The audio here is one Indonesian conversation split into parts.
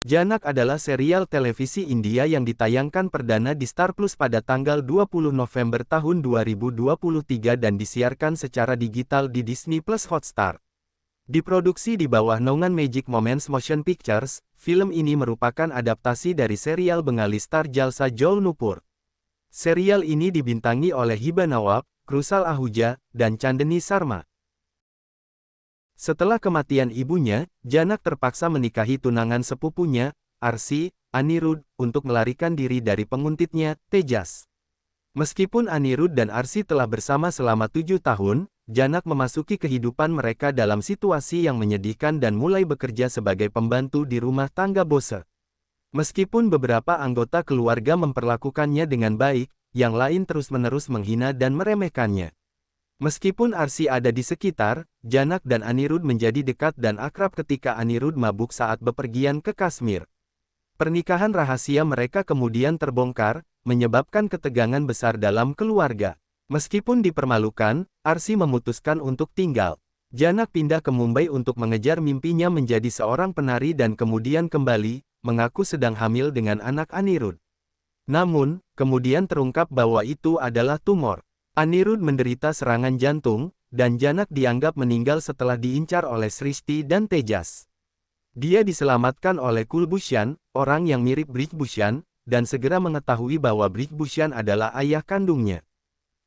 Janak adalah serial televisi India yang ditayangkan perdana di Star Plus pada tanggal 20 November tahun 2023 dan disiarkan secara digital di Disney Plus Hotstar. Diproduksi di bawah naungan Magic Moments Motion Pictures, film ini merupakan adaptasi dari serial Bengali Star Jalsa Jol Nupur. Serial ini dibintangi oleh Hiba Nawab, Krusal Ahuja, dan Chandni Sharma. Setelah kematian ibunya, Janak terpaksa menikahi tunangan sepupunya, Arsi, Anirudh, untuk melarikan diri dari penguntitnya, Tejas. Meskipun Anirudh dan Arsi telah bersama selama 7 tahun, Janak memasuki kehidupan mereka dalam situasi yang menyedihkan dan mulai bekerja sebagai pembantu di rumah tangga Bose. Meskipun beberapa anggota keluarga memperlakukannya dengan baik, yang lain terus-menerus menghina dan meremehkannya. Meskipun Arsi ada di sekitar, Janak dan Anirudh menjadi dekat dan akrab ketika Anirudh mabuk saat bepergian ke Kashmir. Pernikahan rahasia mereka kemudian terbongkar, menyebabkan ketegangan besar dalam keluarga. Meskipun dipermalukan, Arsi memutuskan untuk tinggal. Janak pindah ke Mumbai untuk mengejar mimpinya menjadi seorang penari dan kemudian kembali, mengaku sedang hamil dengan anak Anirudh. Namun, kemudian terungkap bahwa itu adalah tumor. Anirudh menderita serangan jantung, dan Janak dianggap meninggal setelah diincar oleh Srishti dan Tejas. Dia diselamatkan oleh Kulbhushan, orang yang mirip Brijbhushan, dan segera mengetahui bahwa Brijbhushan adalah ayah kandungnya.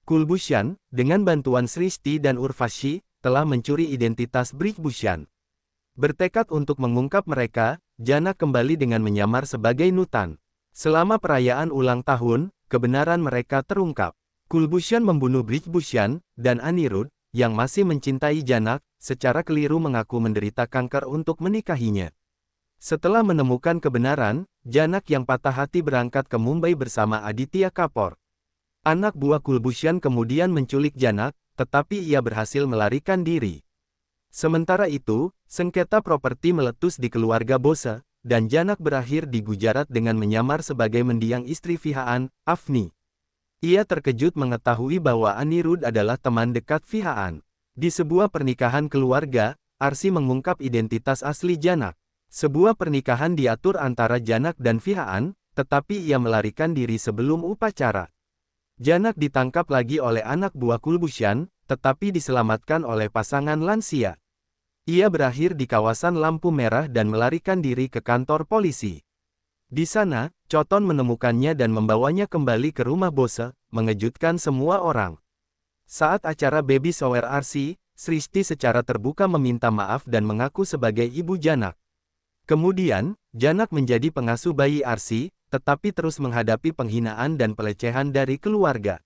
Kulbhushan, dengan bantuan Srishti dan Urvashi, telah mencuri identitas Brijbhushan. Bertekad untuk mengungkap mereka, Janak kembali dengan menyamar sebagai Nutan. Selama perayaan ulang tahun, kebenaran mereka terungkap. Kulbhushan membunuh Brijbhushan, dan Anirudh, yang masih mencintai Janak, secara keliru mengaku menderita kanker untuk menikahinya. Setelah menemukan kebenaran, Janak yang patah hati berangkat ke Mumbai bersama Aditya Kapoor. Anak buah Kulbhushan kemudian menculik Janak, tetapi ia berhasil melarikan diri. Sementara itu, sengketa properti meletus di keluarga Bose, dan Janak berakhir di Gujarat dengan menyamar sebagai mendiang istri Fihaan, Afni. Ia terkejut mengetahui bahwa Anirudh adalah teman dekat Fihaan. Di sebuah pernikahan keluarga, Arsi mengungkap identitas asli Janak. Sebuah pernikahan diatur antara Janak dan Fihaan, tetapi ia melarikan diri sebelum upacara. Janak ditangkap lagi oleh anak buah Kulbhushan, tetapi diselamatkan oleh pasangan lansia. Ia berakhir di kawasan lampu merah dan melarikan diri ke kantor polisi. Di sana, Choton menemukannya dan membawanya kembali ke rumah Bose, mengejutkan semua orang. Saat acara baby shower Arsi, Srishti secara terbuka meminta maaf dan mengaku sebagai ibu Janak. Kemudian, Janak menjadi pengasuh bayi Arsi, tetapi terus menghadapi penghinaan dan pelecehan dari keluarga.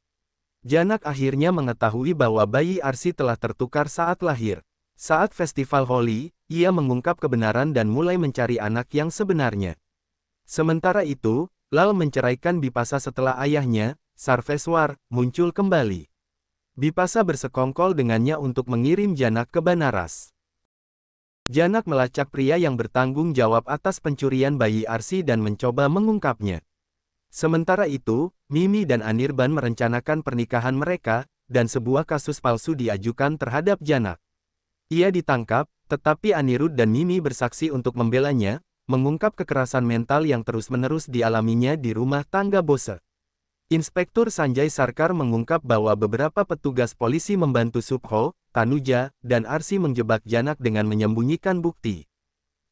Janak akhirnya mengetahui bahwa bayi Arsi telah tertukar saat lahir. Saat festival Holi, ia mengungkap kebenaran dan mulai mencari anak yang sebenarnya. Sementara itu, Lal menceraikan Bipasa setelah ayahnya, Sarveswar, muncul kembali. Bipasa bersekongkol dengannya untuk mengirim Janak ke Banaras. Janak melacak pria yang bertanggung jawab atas pencurian bayi Arsi dan mencoba mengungkapnya. Sementara itu, Mimi dan Anirban merencanakan pernikahan mereka, dan sebuah kasus palsu diajukan terhadap Janak. Ia ditangkap, tetapi Anirudh dan Mimi bersaksi untuk membelanya, mengungkap kekerasan mental yang terus-menerus dialaminya di rumah tangga Bose. Inspektur Sanjay Sarkar mengungkap bahwa beberapa petugas polisi membantu Subho, Tanuja, dan Arsi menjebak Janak dengan menyembunyikan bukti.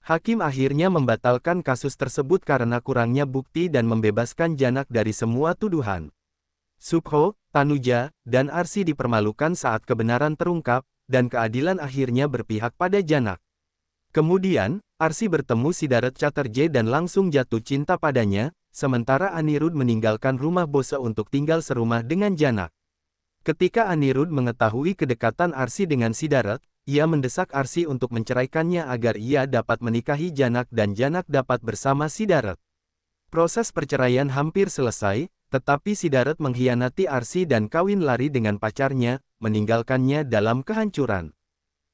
Hakim akhirnya membatalkan kasus tersebut karena kurangnya bukti dan membebaskan Janak dari semua tuduhan. Subho, Tanuja, dan Arsi dipermalukan saat kebenaran terungkap, dan keadilan akhirnya berpihak pada Janak. Kemudian, Arsi bertemu Siddharth Chatterjee dan langsung jatuh cinta padanya, sementara Anirudh meninggalkan rumah Bose untuk tinggal serumah dengan Janak. Ketika Anirudh mengetahui kedekatan Arsi dengan Siddharth, ia mendesak Arsi untuk menceraikannya agar ia dapat menikahi Janak dan Janak dapat bersama Siddharth. Proses perceraian hampir selesai, tetapi Siddharth mengkhianati Arsi dan kawin lari dengan pacarnya, meninggalkannya dalam kehancuran.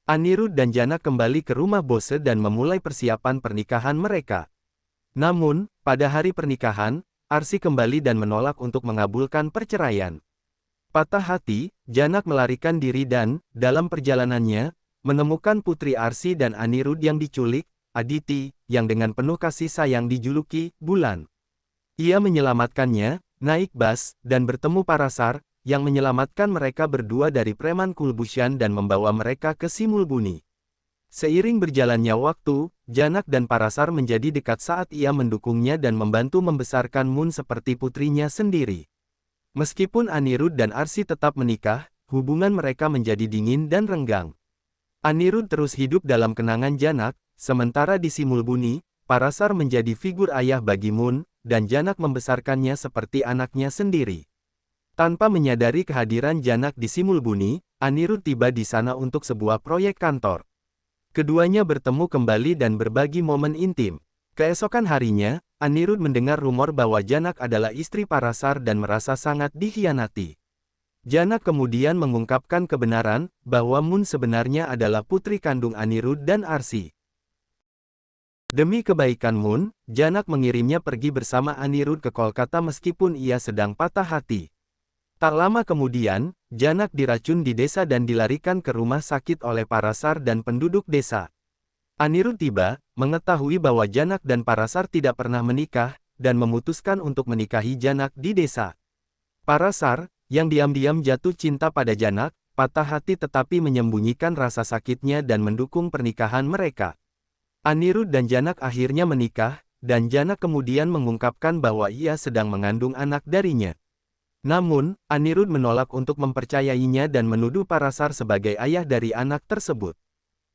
Anirudh dan Janak kembali ke rumah Bose dan memulai persiapan pernikahan mereka. Namun, pada hari pernikahan, Arsi kembali dan menolak untuk mengabulkan perceraian. Patah hati, Janak melarikan diri dan, dalam perjalanannya, menemukan putri Arsi dan Anirudh yang diculik, Aditi, yang dengan penuh kasih sayang dijuluki Bulan. Ia menyelamatkannya, naik bas, dan bertemu Parasar, yang menyelamatkan mereka berdua dari preman Kulbushan dan membawa mereka ke Simulbuni. Seiring berjalannya waktu, Janak dan Parasar menjadi dekat saat ia mendukungnya dan membantu membesarkan Moon seperti putrinya sendiri. Meskipun Anirudh dan Arsi tetap menikah, hubungan mereka menjadi dingin dan renggang. Anirudh terus hidup dalam kenangan Janak, sementara di Simulbuni, Parasar menjadi figur ayah bagi Moon, dan Janak membesarkannya seperti anaknya sendiri. Tanpa menyadari kehadiran Janak di Simulbuni, Anirudh tiba di sana untuk sebuah proyek kantor. Keduanya bertemu kembali dan berbagi momen intim. Keesokan harinya, Anirudh mendengar rumor bahwa Janak adalah istri Parasar dan merasa sangat dikhianati. Janak kemudian mengungkapkan kebenaran, bahwa Moon sebenarnya adalah putri kandung Anirudh dan Arsi. Demi kebaikan Moon, Janak mengirimnya pergi bersama Anirudh ke Kolkata meskipun ia sedang patah hati. Tak lama kemudian, Janak diracun di desa dan dilarikan ke rumah sakit oleh Parasar dan penduduk desa. Anirudh tiba, mengetahui bahwa Janak dan Parasar tidak pernah menikah, dan memutuskan untuk menikahi Janak di desa. Parasar, yang diam-diam jatuh cinta pada Janak, patah hati tetapi menyembunyikan rasa sakitnya dan mendukung pernikahan mereka. Anirudh dan Janak akhirnya menikah, dan Janak kemudian mengungkapkan bahwa ia sedang mengandung anak darinya. Namun, Anirudh menolak untuk mempercayainya dan menuduh Parasar sebagai ayah dari anak tersebut.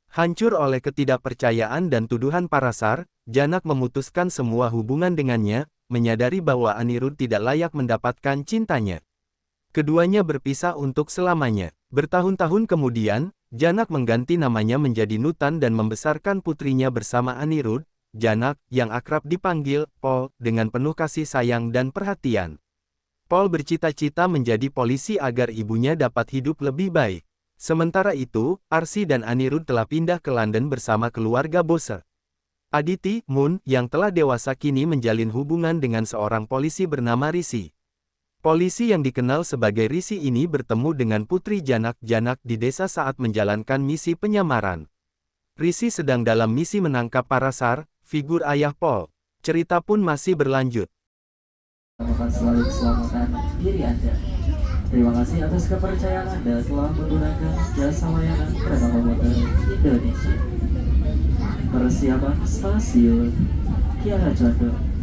Hancur oleh ketidakpercayaan dan tuduhan Parasar, Janak memutuskan semua hubungan dengannya, menyadari bahwa Anirudh tidak layak mendapatkan cintanya. Keduanya berpisah untuk selamanya. Bertahun-tahun kemudian, Janak mengganti namanya menjadi Nutan dan membesarkan putrinya bersama Anirudh. Janak, yang akrab dipanggil Paul, dengan penuh kasih sayang dan perhatian. Paul bercita-cita menjadi polisi agar ibunya dapat hidup lebih baik. Sementara itu, Arsi dan Anirudh telah pindah ke London bersama keluarga Bose. Aditi, Moon, yang telah dewasa kini menjalin hubungan dengan seorang polisi bernama Rishi. Polisi yang dikenal sebagai Rishi ini bertemu dengan putri Janak di desa saat menjalankan misi penyamaran. Rishi sedang dalam misi menangkap Parasar, figur ayah Paul. Cerita pun masih berlanjut. Akan selalu keselamatan diri Anda. Terima kasih atas kepercayaan Anda telah menggunakan jasa layanan kereta komuter Indonesia. Persiapan stasiun Kiara Condong.